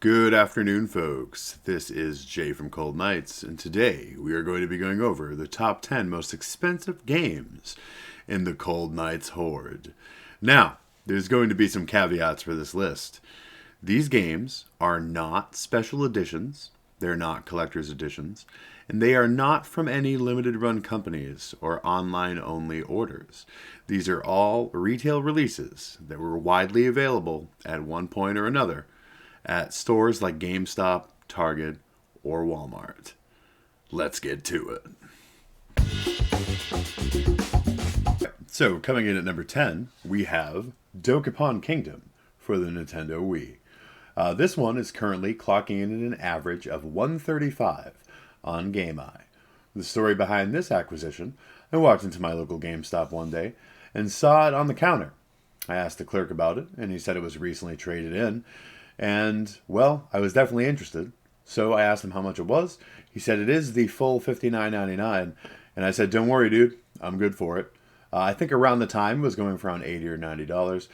Good afternoon, folks. This is Jay from Cold Nights, and today we are going to be going over the top 10 most expensive games in the Cold Nights Horde. Now, there's going to be some caveats for this list. These games are not special editions, they're not collector's editions, and they are not from any limited run companies or online only orders. These are all retail releases that were widely available at one point or another at stores like GameStop, Target, or Walmart. Let's get to it. So, coming in at number 10, we have Dokapon Kingdom for the Nintendo Wii. This one is currently clocking in at an average of $135 on GameEye. The story behind this acquisition: I walked into my local GameStop one day and saw it on the counter. I asked the clerk about it, and he said it was recently traded in. And, well, I was definitely interested. So I asked him how much it was. He said it is the full $59.99. And I said, don't worry, dude. I'm good for it. I think around the time it was going for around $80 or $90.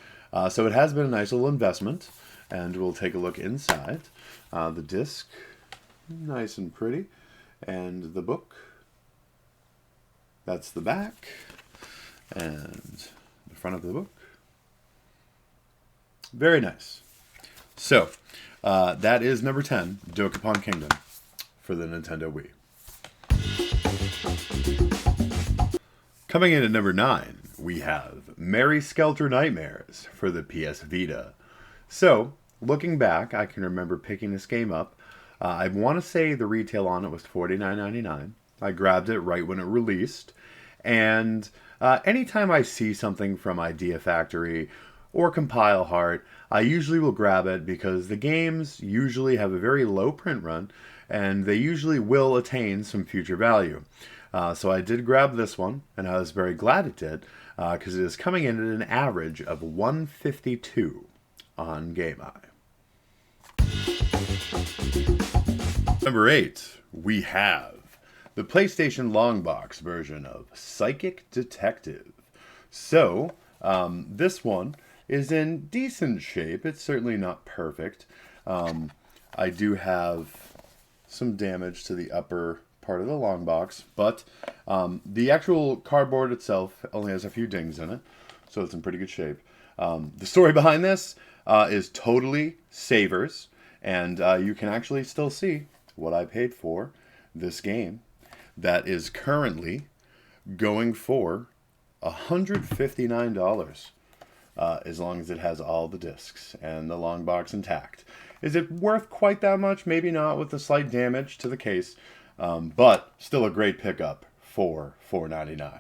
So it has been a nice little investment. And we'll take a look inside. The disc, nice and pretty. And the book, that's the back. And the front of the book. Very nice. So, that is number 10, Dokapon Kingdom for the Nintendo Wii. Coming in at number 9, we have Merry Skelter Nightmares for the PS Vita. So, looking back, I can remember picking this game up. I want to say the retail on it was $49.99. I grabbed it right when it released. And anytime I see something from Idea Factory or Compile Heart, I usually will grab it because the games usually have a very low print run and they usually will attain some future value. So I did grab this one, and I was very glad it did because it is coming in at an average of $152 on GameEye. Number 8, we have the PlayStation Longbox version of Psychic Detective. So, this one is in decent shape. It's certainly not perfect. I do have some damage to the upper part of the long box, but the actual cardboard itself only has a few dings in it, so it's in pretty good shape. The story behind this is totally Savers, and you can actually still see what I paid for this game that is currently going for $159. As long as it has all the discs and the long box intact. Is it worth quite that much? Maybe not, with the slight damage to the case, but still a great pickup for $4.99.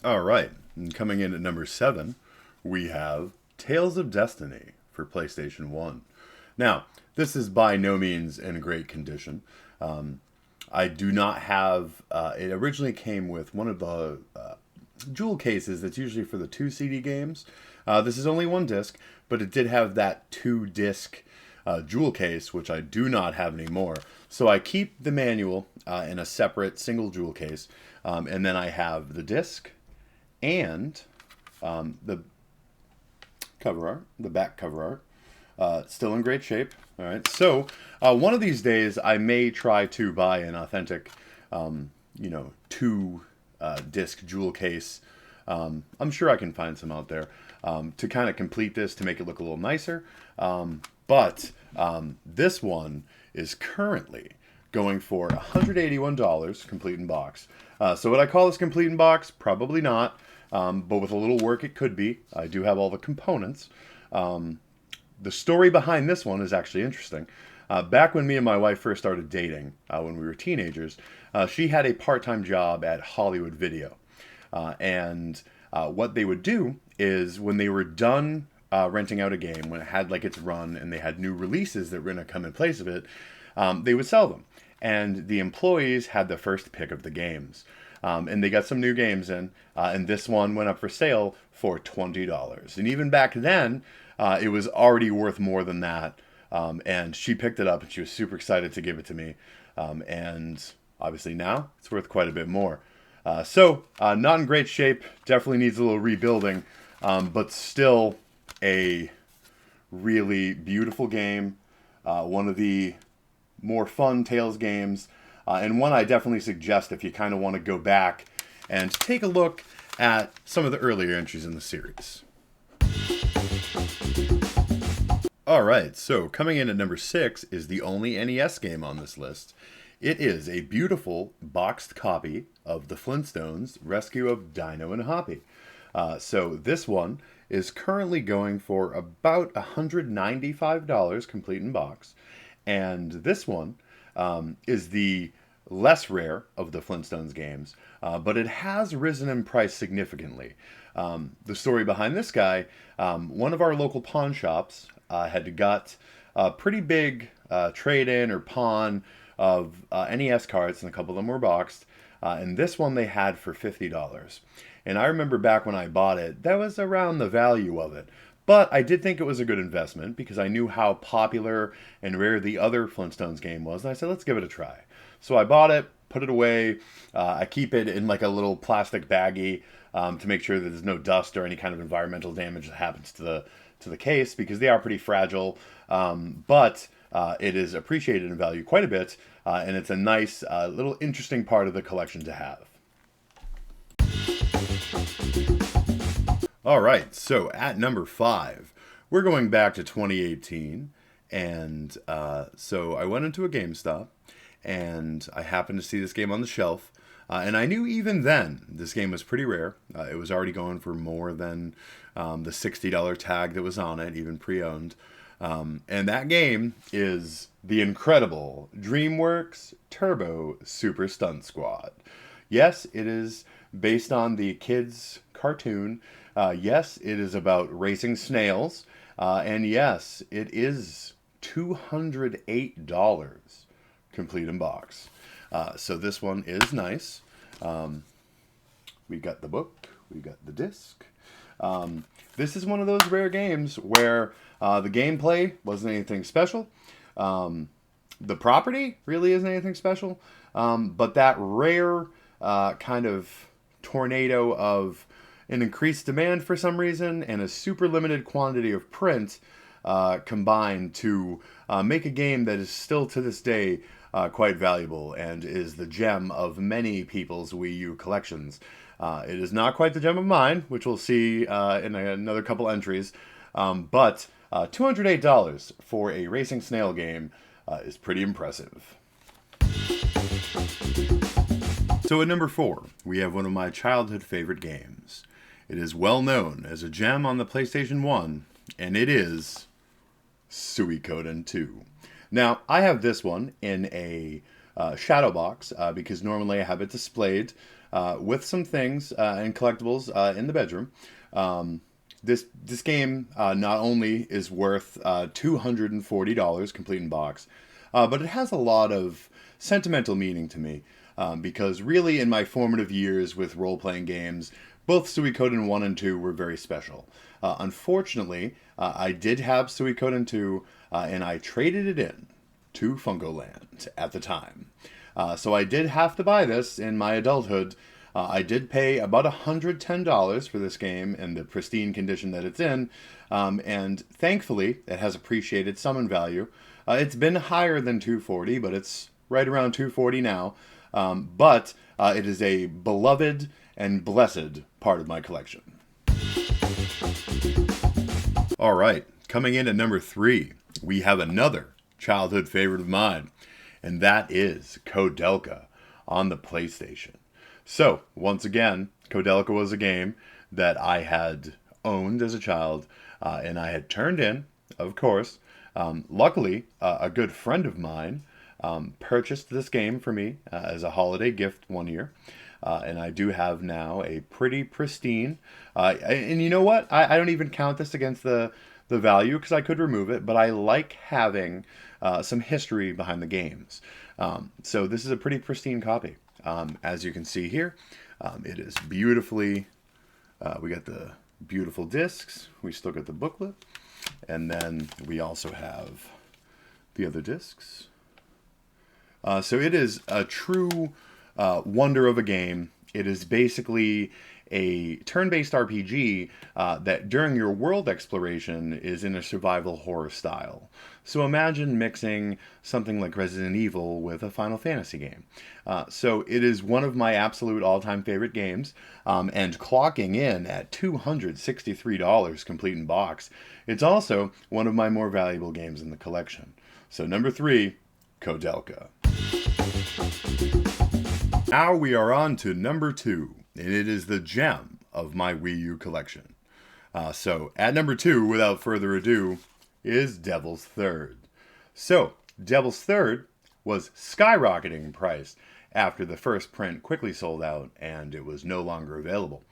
All right, and coming in at number 7, we have Tales of Destiny for PlayStation 1. Now, this is by no means in great condition. I do not have. It originally came with one of the jewel cases that's usually for the 2 CD games. This is only 1 disc, but it did have that 2 disc jewel case, which I do not have anymore. So I keep the manual in a separate single jewel case, and then I have the disc and the cover art, the back cover art, still in great shape. All right, so one of these days I may try to buy an authentic, 2 disc jewel case. I'm sure I can find some out there to kind of complete this, to make it look a little nicer. But this one is currently going for $181 complete in box. So would I call this complete in box? Probably not. But with a little work it could be. I do have all the components. The story behind this one is actually interesting. Back when me and my wife first started dating, when we were teenagers, she had a part-time job at Hollywood Video. And what they would do is when they were done renting out a game, when it had like its run and they had new releases that were going to come in place of it, they would sell them. And the employees had the first pick of the games. And they got some new games in, and this one went up for sale for $20. And even back then, it was already worth more than that. And she picked it up, and she was super excited to give it to me. And obviously now, it's worth quite a bit more. So, not in great shape, definitely needs a little rebuilding, but still a really beautiful game. One of the more fun Tales games, and one I definitely suggest if you kind of want to go back and take a look at some of the earlier entries in the series. Alright, so coming in at number 6 is the only NES game on this list. It is a beautiful boxed copy of the Flintstones Rescue of Dino and Hoppy. So this one is currently going for about $195 complete in box. And this one is the less rare of the Flintstones games, but it has risen in price significantly. The story behind this guy, one of our local pawn shops had got a pretty big trade-in or pawn of NES cards, and a couple of them were boxed, and this one they had for $50. And I remember back when I bought it, that was around the value of it. But I did think it was a good investment because I knew how popular and rare the other Flintstones game was, and I said, let's give it a try. So I bought it, put it away. I keep it in like a little plastic baggie to make sure that there's no dust or any kind of environmental damage that happens to the case, because they are pretty fragile. But it is appreciated in value quite a bit, and it's a nice, little interesting part of the collection to have. All right, so at number 5, we're going back to 2018, and so I went into a GameStop, and I happened to see this game on the shelf, and I knew even then this game was pretty rare. It was already going for more than the $60 tag that was on it, even pre-owned. And that game is the incredible DreamWorks Turbo Super Stunt Squad. Yes, it is based on the kids' cartoon. Yes, it is about racing snails. And yes, it is $208 complete in box. So this one is nice. We got the book. We got the disc. This is one of those rare games where the gameplay wasn't anything special. The property really isn't anything special. But that rare kind of tornado of an increased demand for some reason and a super limited quantity of print combined to make a game that is still to this day quite valuable and is the gem of many people's Wii U collections. It is not quite the gem of mine, which we'll see in another couple entries, but $208 for a racing snail game is pretty impressive. So at number 4, we have one of my childhood favorite games. It is well known as a gem on the PlayStation 1, and it is Suikoden 2. Now, I have this one in a shadow box because normally I have it displayed with some things and collectibles in the bedroom. This game not only is worth $240 complete in box, but it has a lot of sentimental meaning to me because really in my formative years with role-playing games, both Suikoden 1 and 2 were very special. Unfortunately, I did have Suikoden 2 and I traded it in to Funkoland at the time. So I did have to buy this in my adulthood. I did pay about $110 for this game in the pristine condition that it's in, and thankfully it has appreciated some in value. It's been higher than $240, but it's right around $240 now. But it is a beloved and blessed part of my collection. All right, coming in at number 3, we have another childhood favorite of mine, and that is Koudelka on the PlayStation. So, once again, Koudelka was a game that I had owned as a child, and I had turned in, of course. Luckily, a good friend of mine purchased this game for me as a holiday gift one year. And I do have now a pretty pristine, and you know what? I don't even count this against the value because I could remove it, but I like having some history behind the games. So this is a pretty pristine copy. As you can see here, it is beautifully, we got the beautiful discs, we still got the booklet, and then we also have the other discs. So it is a true wonder of a game. It is basically a turn-based RPG that during your world exploration is in a survival horror style. So imagine mixing something like Resident Evil with a Final Fantasy game. So it is one of my absolute all-time favorite games, and clocking in at $263 complete in box. It's also one of my more valuable games in the collection. So number 3, Koudelka. Now we are on to number 2, and it is the gem of my Wii U collection. So at number 2, without further ado, is Devil's Third. So Devil's Third was skyrocketing in price after the first print quickly sold out and it was no longer available.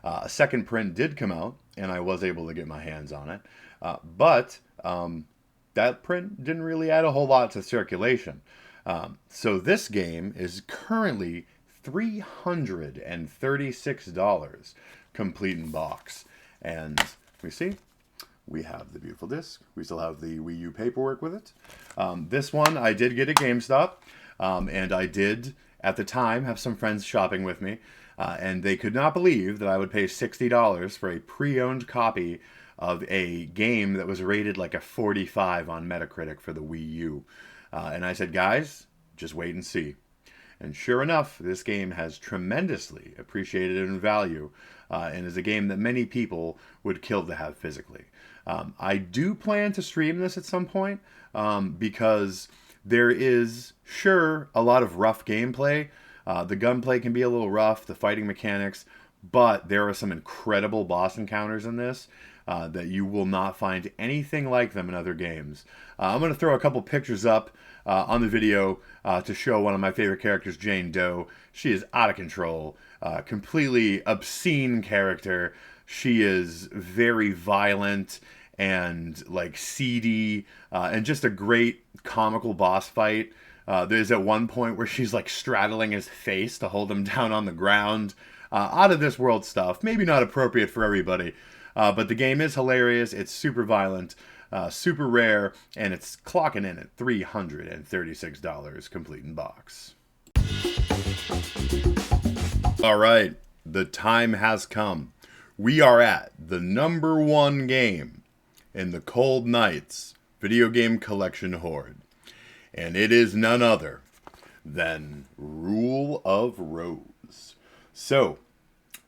A second print did come out, and I was able to get my hands on it, but that print didn't really add a whole lot to circulation. So this game is currently $336 complete in box. And we see, we have the beautiful disc. We still have the Wii U paperwork with it. This one I did get at GameStop, and I did, at the time, have some friends shopping with me, and they could not believe that I would pay $60 for a pre-owned copy of a game that was rated like a 45 on Metacritic for the Wii U. And I said, guys, just wait and see. And sure enough, this game has tremendously appreciated in value, and is a game that many people would kill to have physically. I do plan to stream this at some point, because there is, sure, a lot of rough gameplay. The gunplay can be a little rough, the fighting mechanics, but there are some incredible boss encounters in this that you will not find anything like them in other games. I'm going to throw a couple pictures up on the video to show one of my favorite characters, Jane Doe. She is out of control, completely obscene character. She is very violent and like seedy, and just a great comical boss fight. There's at one point where she's like straddling his face to hold him down on the ground. Out of this world stuff, maybe not appropriate for everybody, but the game is hilarious. It's super violent, super rare, and it's clocking in at $336 complete in box. All right, the time has come. We are at the number 1 game in the Cold Knights video game collection hoard, and it is none other than Rule of Rose. So,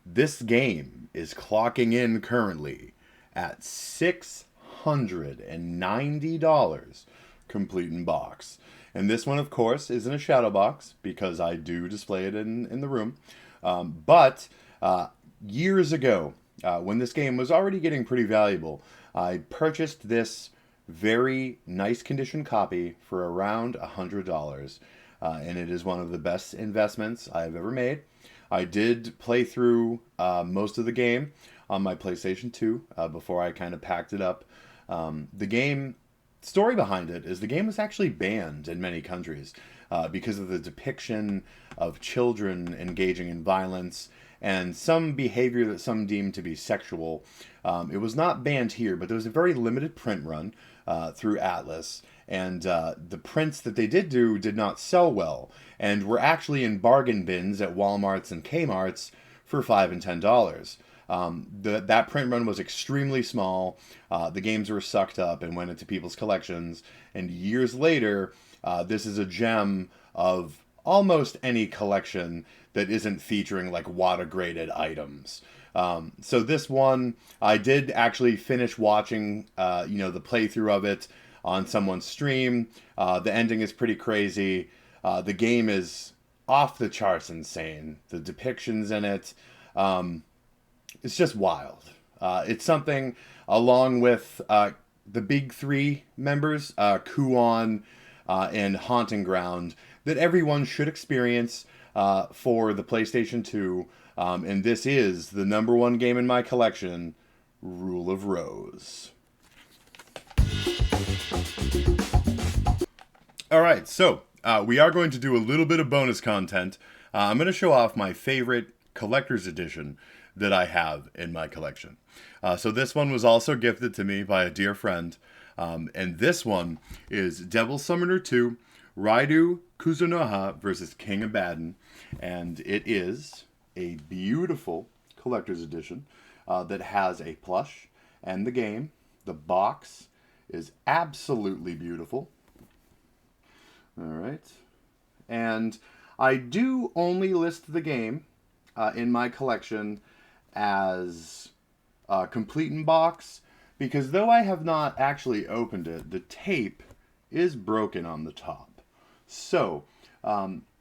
this game is clocking in currently at $690 complete in box. And this one, of course, is in a shadow box because I do display it in the room. But years ago, when this game was already getting pretty valuable, I purchased this very nice condition copy for around $100. And it is one of the best investments I've ever made. I did play through most of the game on my PlayStation 2 before I kind of packed it up. The game story behind it is the game was actually banned in many countries because of the depiction of children engaging in violence and some behavior that some deemed to be sexual. It was not banned here, but there was a very limited print run through Atlas, and the prints that they did do did not sell well, and were actually in bargain bins at Walmarts and Kmart's for $5 and $10. That print run was extremely small. The games were sucked up and went into people's collections, and years later, this is a gem of almost any collection that isn't featuring like WATA graded items. So this one, I did actually finish watching, the playthrough of it on someone's stream. The ending is pretty crazy. The game is off the charts insane. The depictions in it, it's just wild. It's something along with the big 3 members, Kuon and Haunting Ground, that everyone should experience for the PlayStation 2. And this is the number 1 game in my collection, Rule of Rose. Alright, so we are going to do a little bit of bonus content. I'm going to show off my favorite collector's edition that I have in my collection. So this one was also gifted to me by a dear friend. And this one is Devil Summoner 2, Raidu Kuzunoha versus King Abaddon. And it is a beautiful collector's edition that has a plush and the game. The box is absolutely beautiful. All right. And I do only list the game in my collection as complete in box, because though I have not actually opened it, the tape is broken on the top. So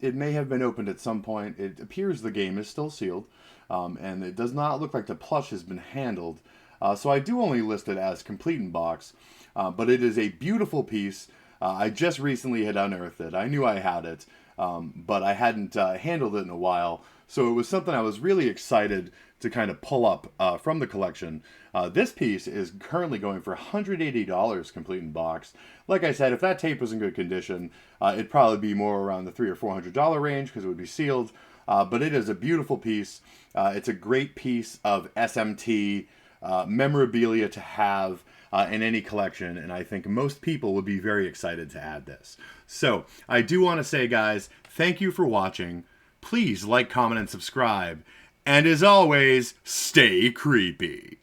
it may have been opened at some point. It appears the game is still sealed, and it does not look like the plush has been handled. So I do only list it as complete in box, but it is a beautiful piece. I just recently had unearthed it. I knew I had it, but I hadn't handled it in a while. So it was something I was really excited to kind of pull up from the collection. This piece is currently going for $180 complete in box. Like I said, if that tape was in good condition, it'd probably be more around the $300 or $400 range because it would be sealed. But it is a beautiful piece. It's a great piece of SMT memorabilia to have in any collection, and I think most people would be very excited to add this. So I do want to say, guys, thank you for watching. Please like, comment, and subscribe. And as always, stay creepy.